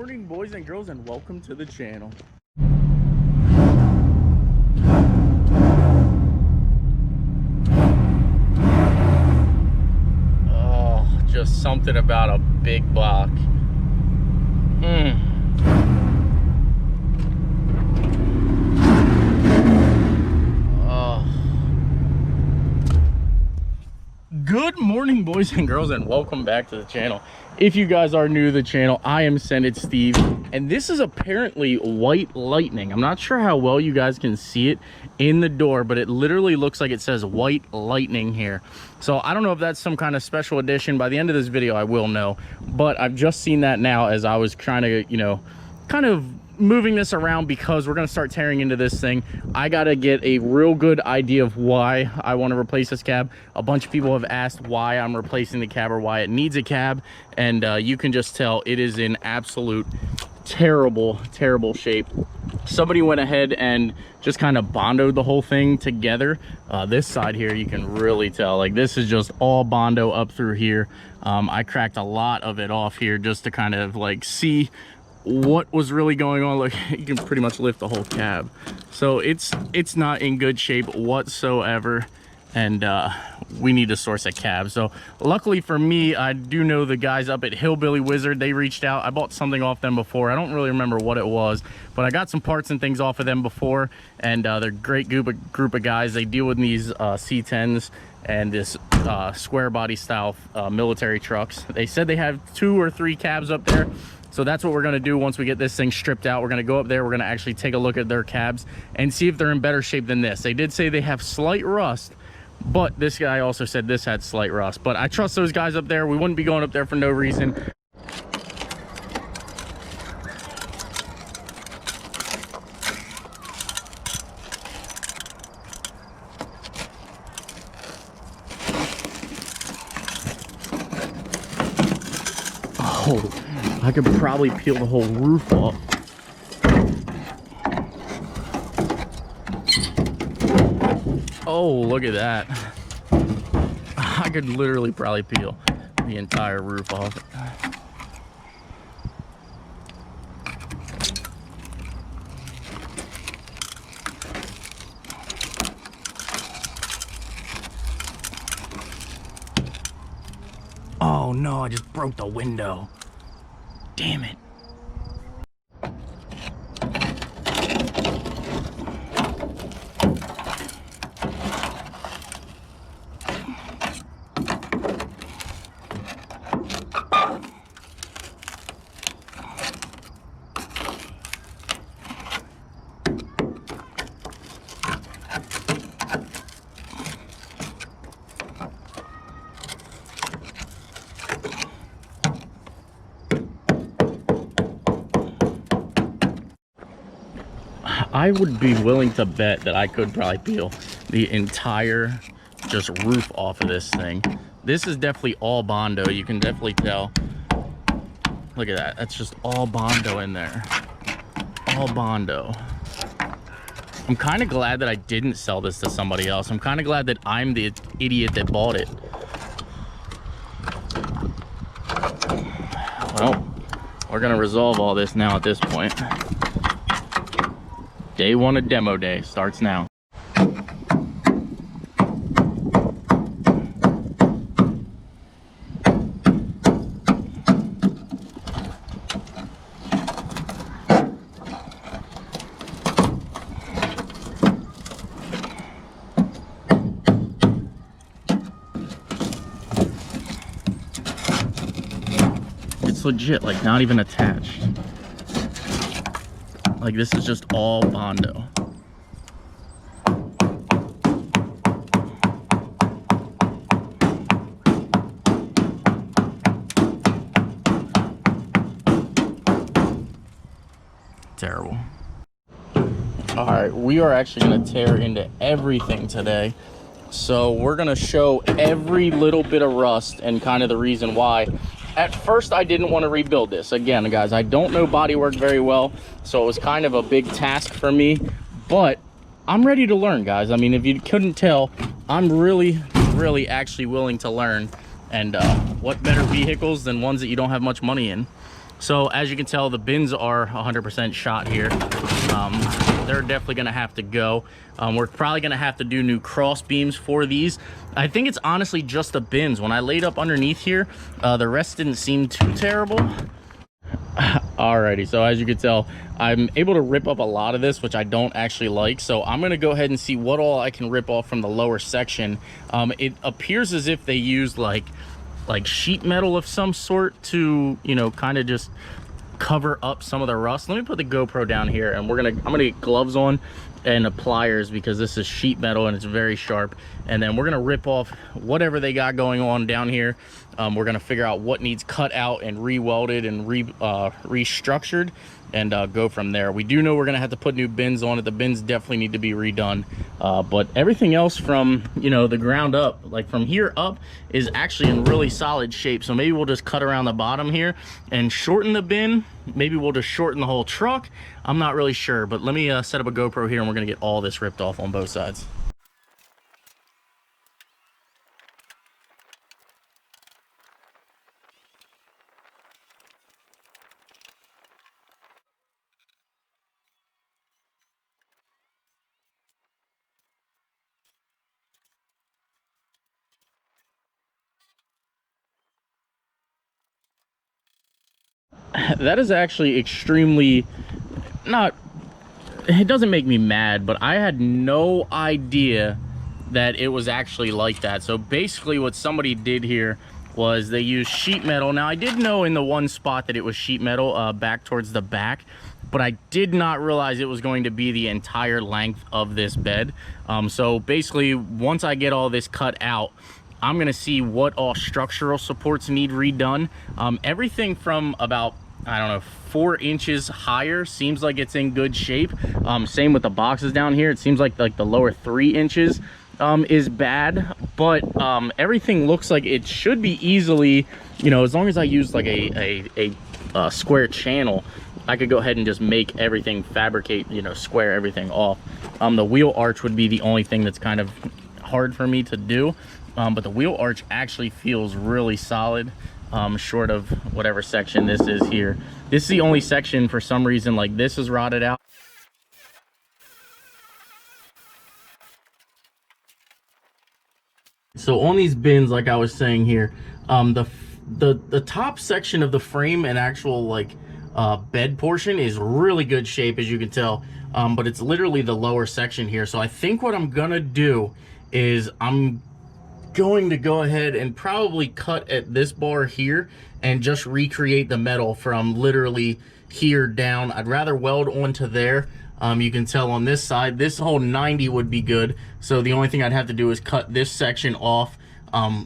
morning, boys and girls, and welcome to the channel. Oh, just something about a big block. Good morning, boys and girls, and welcome back to the channel. If you guys are new to the channel, I am Send It Steve, and this is apparently white lightning. I'm not sure how well you guys can see it in the door, but it literally looks like it says white lightning here. So I don't know if that's some kind of special edition. By the end of this video, I will know, but I've just seen that now as I was trying to, you know, kind of moving this around because we're going to start tearing into this thing. I got to get a real good idea of why I want to replace this cab. A bunch of people have asked why I'm replacing the cab or why it needs a cab, and you can just tell it is in absolute terrible shape. Somebody went ahead and just kind of bondoed the whole thing together. This side here, you can really tell, like, this is just all bondo up through here. I cracked a lot of it off here just to kind of like see what was really going on. Look, you can pretty much lift the whole cab, so it's not in good shape whatsoever, and we need to source a cab. So luckily for me, I do know the guys up at Hillbilly Wizard. They reached out. I bought something off them before. I don't really remember what it was, but I got some parts and things off of them before, and they're a great group of guys. They deal with these C10s and this square body style military trucks. They said they have 2 or 3 cabs up there. So that's what we're going to do once we get this thing stripped out. We're going to go up there. We're going to actually take a look at their cabs and see if they're in better shape than this. They did say they have slight rust, but this guy also said this had slight rust. But I trust those guys up there. We wouldn't be going up there for no reason. Oh, I could probably peel the whole roof off. Oh, look at that. I could literally probably peel the entire roof off. Oh no, I just broke the window. Damn it. I would be willing to bet that I could probably peel the entire just roof off of this thing. This is definitely all bondo. You can definitely tell. Look at that. That's just all bondo in there. All bondo. I'm kind of glad that I didn't sell this to somebody else. I'm kind of glad that I'm the idiot that bought it. Well, we're going to resolve all this now at this point. Day 1 of demo day starts now. It's legit, like, not even attached. Like, this is just all bondo. Terrible. All right, we are actually going to tear into everything today. So we're going to show every little bit of rust and kind of the reason why. At first, I didn't want to rebuild this. Again, guys, I don't know bodywork very well, so it was kind of a big task for me, but I'm ready to learn, guys. I mean, if you couldn't tell, I'm really actually willing to learn. And what better vehicles than ones that you don't have much money in? So as you can tell, the bins are 100% shot here. They're definitely gonna have to go. We're probably gonna have to do new cross beams for these. I think it's honestly just the bins. When I laid up underneath here, the rest didn't seem too terrible. Alrighty, so as you can tell, I'm able to rip up a lot of this, which I don't actually like. So I'm gonna go ahead and see what all I can rip off from the lower section. It appears as if they used like sheet metal of some sort to, you know, kind of just cover up some of the rust. Let me put the GoPro down here, and I'm gonna get gloves on and pliers, because this is sheet metal and it's very sharp. And then we're gonna rip off whatever they got going on down here. We're gonna figure out what needs cut out and re-welded and restructured, and go from there. We do know we're gonna have to put new bins on it. The bins definitely need to be redone, but everything else from, you know, the ground up, like from here up, is actually in really solid shape. So maybe we'll just cut around the bottom here and shorten the bin. Maybe we'll just shorten the whole truck. I'm not really sure, but let me set up a GoPro here, and we're gonna get all this ripped off on both sides. That is actually extremely not, it doesn't make me mad, but I had no idea that it was actually like that. So basically what somebody did here was they used sheet metal. Now I did know in the one spot that it was sheet metal back towards the back, but I did not realize it was going to be the entire length of this bed. So basically, once I get all this cut out, I'm gonna see what all structural supports need redone. Everything from about, I don't know, 4 inches higher seems like it's in good shape. Same with the boxes down here. It seems like the lower 3 inches is bad, but everything looks like it should be easily, you know, as long as I use like a square channel, I could go ahead and just make everything, fabricate, you know, square everything off. The wheel arch would be the only thing that's kind of hard for me to do, but the wheel arch actually feels really solid, short of whatever section this is here. This is the only section, for some reason, like this is rotted out. So on these bins, like I was saying here, the top section of the frame and actual like bed portion is really good shape, as you can tell, but it's literally the lower section here. So I think what I'm gonna do is I'm going to go ahead and probably cut at this bar here and just recreate the metal from literally here down. I'd rather weld onto there. You can tell on this side, this whole 90 would be good. So the only thing I'd have to do is cut this section off.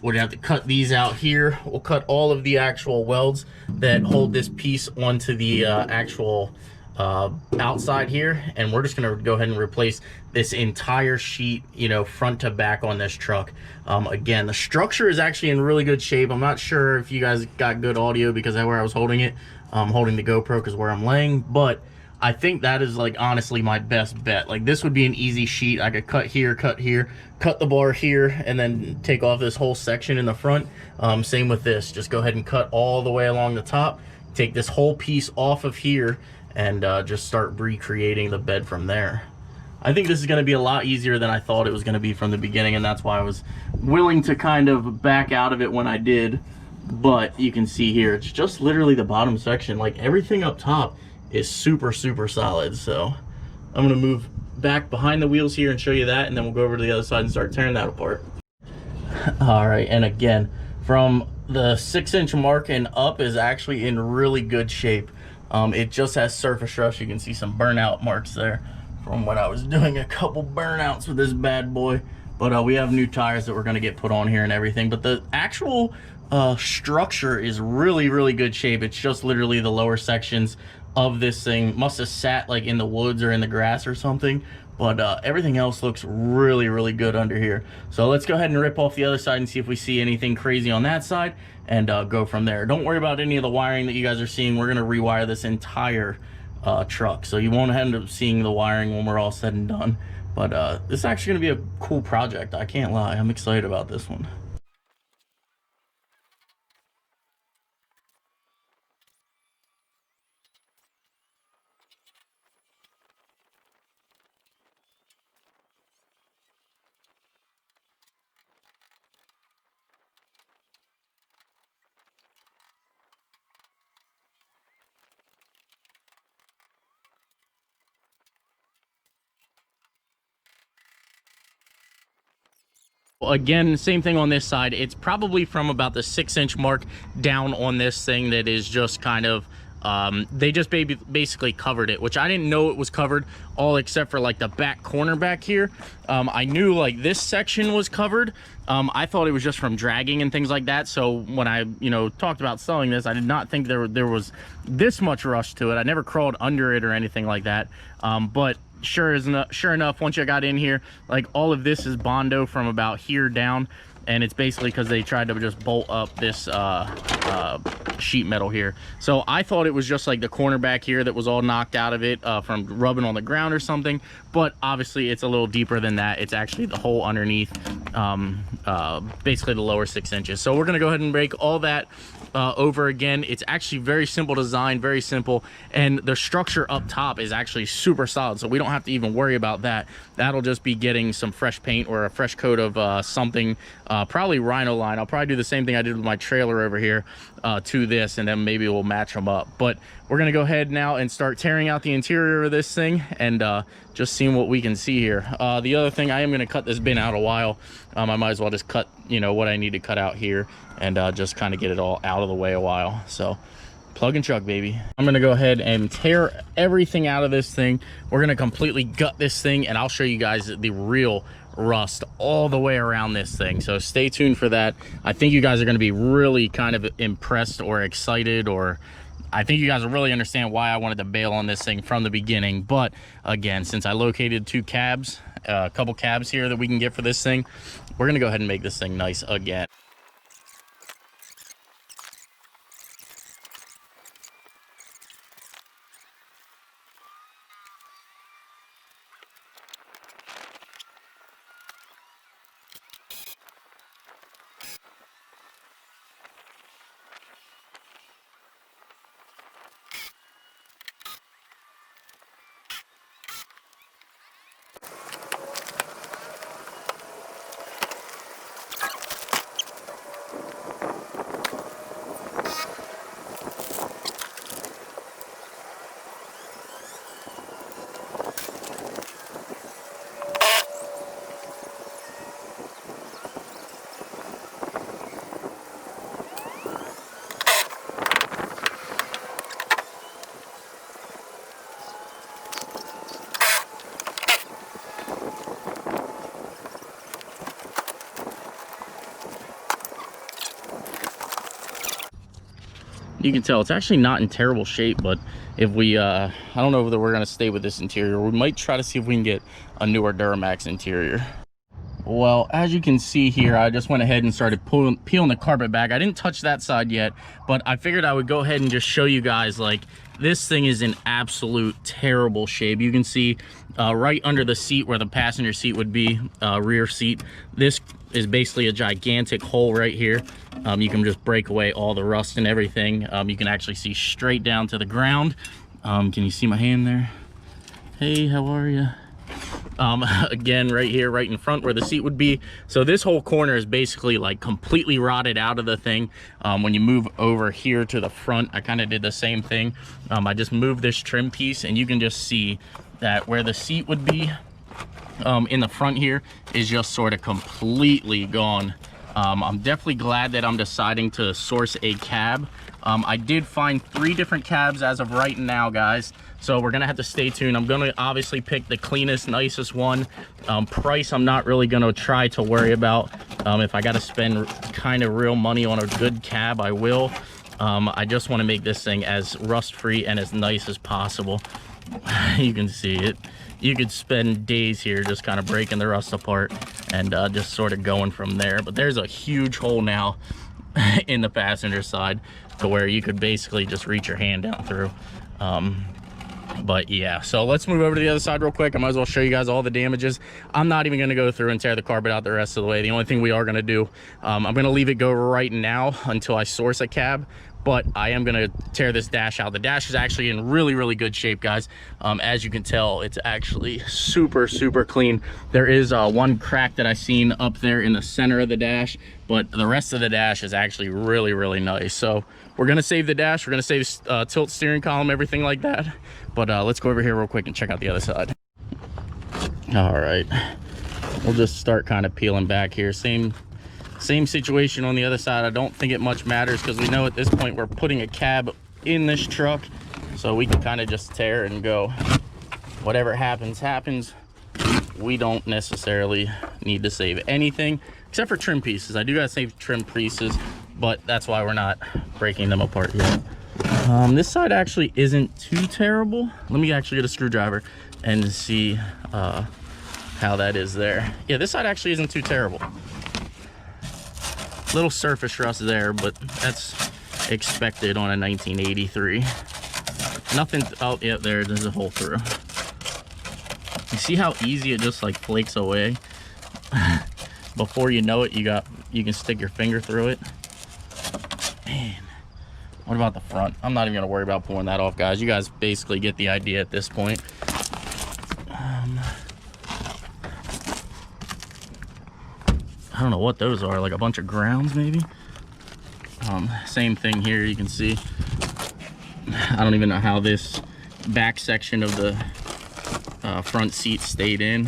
Would have to cut these out here. We'll cut all of the actual welds that hold this piece onto the actual outside here, and we're just gonna go ahead and replace this entire sheet, you know, front to back on this truck. Again, the structure is actually in really good shape. I'm not sure if you guys got good audio because of where I was holding it. Holding the GoPro because where I'm laying, but I think that is like honestly my best bet. Like this would be an easy sheet. I could cut here, cut the bar here, and then take off this whole section in the front. Same with this, just go ahead and cut all the way along the top, take this whole piece off of here, and just start recreating the bed from there. I think this is going to be a lot easier than I thought it was going to be from the beginning, and that's why I was willing to kind of back out of it when I did. But you can see here, it's just literally the bottom section. Like everything up top is super solid. So I'm going to move back behind the wheels here and show you that, and then we'll go over to the other side and start tearing that apart. All right, and again, from the 6-inch mark and up is actually in really good shape. It just has surface rust. You can see some burnout marks there from when I was doing a couple burnouts with this bad boy. But we have new tires that we're going to get put on here and everything. But the actual structure is really good shape. It's just literally the lower sections of this thing. Must have sat like in the woods or in the grass or something. But everything else looks really good under here. So let's go ahead and rip off the other side and see if we see anything crazy on that side, and go from there. Don't worry about any of the wiring that you guys are seeing. We're going to rewire this entire truck, so you won't end up seeing the wiring when we're all said and done. But this is actually going to be a cool project. I can't lie. I'm excited about this one. Again, same thing on this side. It's probably from about the 6-inch mark down on this thing that is just kind of they just basically covered it, which I didn't know it was covered, all except for like the back corner back here. I knew like this section was covered. I thought it was just from dragging and things like that. So when I, you know, talked about selling this, I did not think there was this much rust to it. I never crawled under it or anything like that. But sure enough, once you got in here, like all of this is Bondo from about here down. And it's basically because they tried to just bolt up this sheet metal here. So I thought it was just like the corner back here that was all knocked out of it from rubbing on the ground or something. But obviously it's a little deeper than that. It's actually the hole underneath, basically the lower 6 inches. So we're gonna go ahead and break all that over again. It's actually very simple design, very simple, and the structure up top is actually super solid, so we don't have to even worry about that. That'll just be getting some fresh paint or a fresh coat of something, probably Rhino line. I'll probably do the same thing I did with my trailer over here to this, and then maybe we'll match them up. But we're gonna go ahead now and start tearing out the interior of this thing and just seeing what we can see here. The other thing, I am gonna cut this bin out a while. I might as well just cut, you know, what I need to cut out here and just kind of get it all out of the way a while. So plug and chug, baby. I'm gonna go ahead and tear everything out of this thing. We're gonna completely gut this thing, and I'll show you guys the real rust all the way around this thing. So stay tuned for that. I think you guys are gonna be really kind of impressed or excited, or I think you guys will really understand why I wanted to bail on this thing from the beginning. But again, since I located two cabs, a couple cabs here that we can get for this thing, we're gonna go ahead and make this thing nice again. You can tell it's actually not in terrible shape, but if we I don't know whether we're going to stay with this interior. We might try to see if we can get a newer Duramax interior. Well, as you can see here, I just went ahead and started peeling the carpet back. I didn't touch that side yet, but I figured I would go ahead and just show you guys, like, this thing is in absolute terrible shape. You can see right under the seat where the passenger seat would be, rear seat, this is basically a gigantic hole right here. You can just break away all the rust and everything. You can actually see straight down to the ground. Can you see my hand there? Hey, how are you? Again, right here, right in front where the seat would be. So this whole corner is basically like completely rotted out of the thing. When you move over here to the front, I kind of did the same thing. I just moved this trim piece, and you can just see that where the seat would be in the front here is just sort of completely gone. I'm definitely glad that I'm deciding to source a cab. I did find 3 different cabs as of right now, guys, so we're gonna have to stay tuned. I'm gonna obviously pick the cleanest, nicest one. Price, I'm not really gonna try to worry about. If I gotta spend kind of real money on a good cab, I will. I just want to make this thing as rust-free and as nice as possible. You can see it. You could spend days here just kind of breaking the rust apart and just sort of going from there. But there's a huge hole now in the passenger side to where you could basically just reach your hand down through. But yeah, so let's move over to the other side real quick. I might as well show you guys all the damages. I'm not even going to go through and tear the carpet out the rest of the way. The only thing we are going to do, I'm going to leave it go right now until I source a cab. But I am going to tear this dash out. The dash is actually in really, really good shape, guys. As you can tell, it's actually super, super clean. There is one crack that I seen up there in the center of the dash, but the rest of the dash is actually really, really nice. So we're going to save the dash. We're going to save tilt steering column, everything like that. But let's go over here real quick and check out the other side. All right. we'll just start kind of peeling back here. Same situation on the other side. I don't think it much matters because we know at this point we're putting a cab in this truck, so we can kind of just tear and go. Whatever happens, happens. We don't necessarily need to save anything except for trim pieces. I do gotta save trim pieces, but that's why we're not breaking them apart yet. This side actually isn't too terrible. Let me actually get a screwdriver and see how that is there. Yeah, this side actually isn't too terrible. Little surface rust there, but that's expected on a 1983. Nothing. Oh yeah, there's a hole through. You see how easy it just like flakes away? Before you know it, you can stick your finger through it. Man, what about the front? I'm not even gonna worry about pulling that off, guys. You guys basically get the idea at this point. I don't know what those are, like a bunch of grounds maybe. Same thing here, you can see. I don't even know how this back section of the front seat stayed in.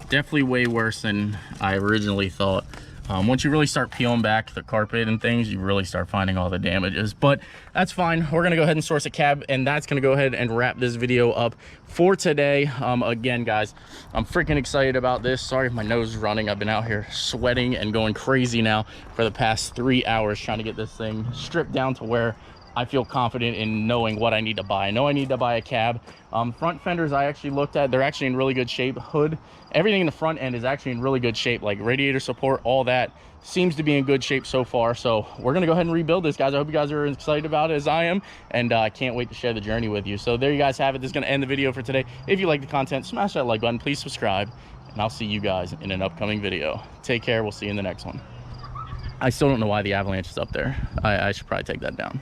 Definitely way worse than I originally thought. Once you really start peeling back the carpet and things, you really start finding all the damages, but that's fine. We're gonna go ahead and source a cab, and that's gonna go ahead and wrap this video up for today. Again, guys, I'm freaking excited about this. Sorry if my nose is running. I've been out here sweating and going crazy now for the past 3 hours trying to get this thing stripped down to where I feel confident in knowing what I need to buy. I know I need to buy a cab. Front fenders I actually looked at, they're actually in really good shape. Hood, everything in the front end is actually in really good shape, like radiator support, all that seems to be in good shape so far. So we're gonna go ahead and rebuild this, guys. I hope you guys are as excited about it as I am, and I can't wait to share the journey with you. So there you guys have it. This is gonna end the video for today. If you like the content, smash that like button, please subscribe, and I'll see you guys in an upcoming video. Take care, we'll see you in the next one. I still don't know why the avalanche is up there. I should probably take that down.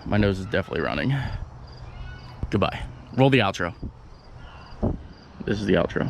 My nose is definitely running. Goodbye. Roll the outro. This is the outro.